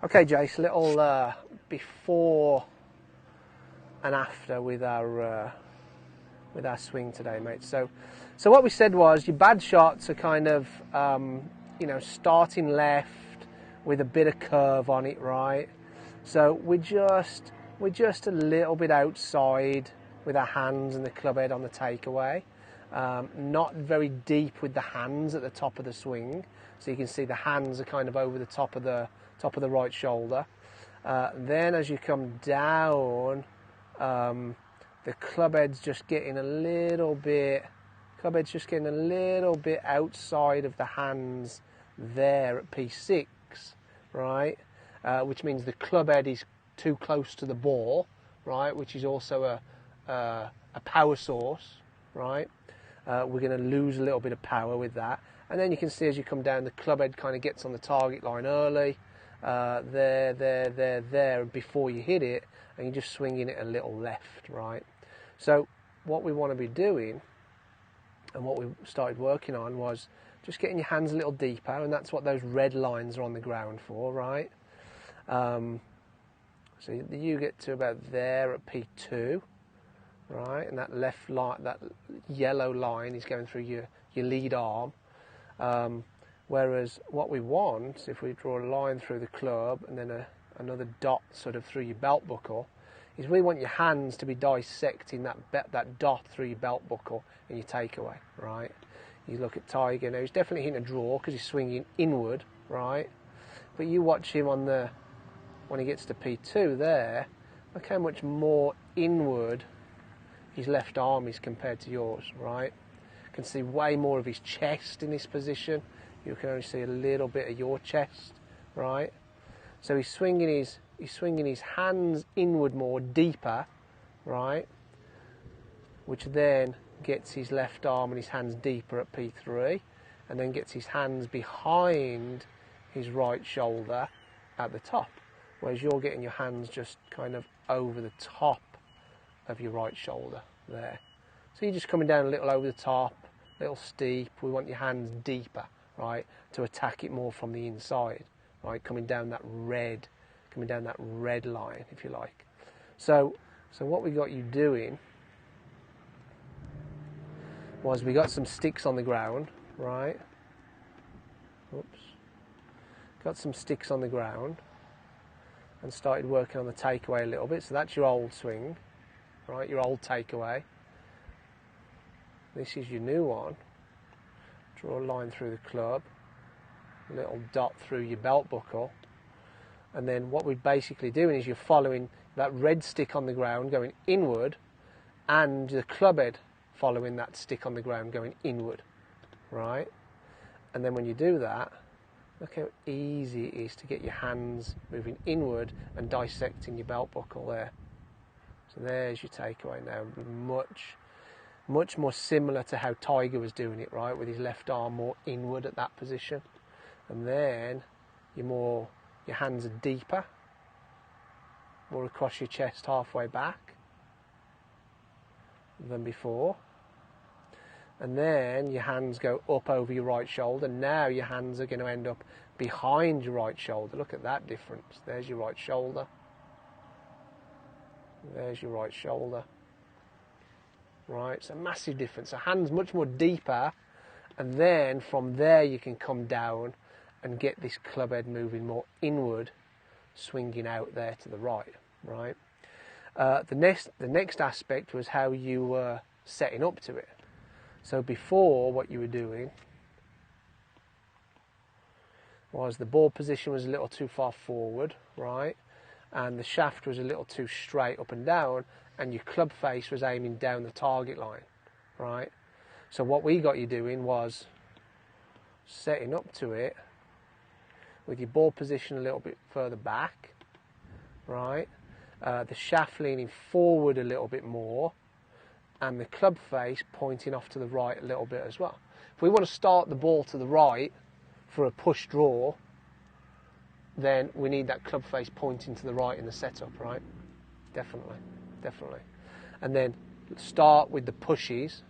Okay, Jace, little before and after with our swing today, mate. So what we said was your bad shots are kind of starting left with a bit of curve on it, right? So we're just a little bit outside with our hands and the club head on the takeaway. Not very deep with the hands at the top of the swing, so you can see the hands are kind of over the top of the right shoulder. Then as you come down, the club head's just getting a little bit outside of the hands there at P6, right? Which means the club head is too close to the ball, right? Which is also a power source, right? We're going to lose a little bit of power with that. And then you can see as you come down, the club head kind of gets on the target line early, there, before you hit it, and you're just swinging it a little left, right? So what we want to be doing, and what we started working on, was just getting your hands a little deeper, and that's what those red lines are on the ground for, right? So you get to about there at P2, right, and that left line, that yellow line is going through your lead arm. Whereas what we want, if we draw a line through the club and then another dot sort of through your belt buckle, is we want your hands to be dissecting that dot through your belt buckle in your takeaway, right? You look at Tiger now; he's definitely hitting a draw because he's swinging inward, right? But you watch him when he gets to P2 there. Look how much more inward his left arm is compared to yours, right? You can see way more of his chest in this position. You can only see a little bit of your chest, right? So he's swinging his hands inward more, deeper, right? Which then gets his left arm and his hands deeper at P3, and then gets his hands behind his right shoulder at the top. Whereas you're getting your hands just kind of over the top of your right shoulder there. So you're just coming down a little over the top, a little steep. We want your hands deeper, right, to attack it more from the inside, right, coming down that red line, if you like. So what we got you doing was we got some sticks on the ground, right? Oops. Got some sticks on the ground and started working on the takeaway a little bit. So that's your old swing, right, your old takeaway. This is your new one. Draw a line through the club, a little dot through your belt buckle, and then what we're basically doing is you're following that red stick on the ground going inward, and the club head following that stick on the ground going inward, right? And then when you do that, look how easy it is to get your hands moving inward and dissecting your belt buckle there. So there's your takeaway now. Much more similar to how Tiger was doing it, right, with his left arm more inward at that position. And then your hands are deeper, more across your chest, halfway back than before. And then your hands go up over your right shoulder. Now your hands are going to end up behind your right shoulder. Look at that difference. There's your right shoulder. There's your right shoulder. Right, it's a massive difference. So hands much more deeper, and then from there you can come down and get this club head moving more inward, swinging out there to the right. Right. The next aspect was how you were setting up to it. So before, what you were doing was the ball position was a little too far forward, right, and the shaft was a little too straight up and down, and your club face was aiming down the target line, right? So what we got you doing was setting up to it with your ball position a little bit further back, right? The shaft leaning forward a little bit more, and the club face pointing off to the right a little bit as well. If we want to start the ball to the right for a push draw, then we need that club face pointing to the right in the setup, right? Definitely. And then start with the pushes,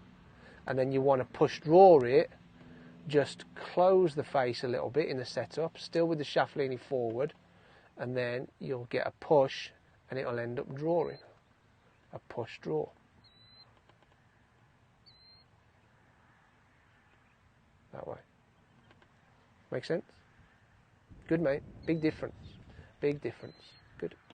and then you want to push draw it, just close the face a little bit in the setup, still with the shaft leaning forward, and then you'll get a push and it'll end up drawing. A push draw. That way. Make sense? Good, mate. Big difference. Big difference. Good.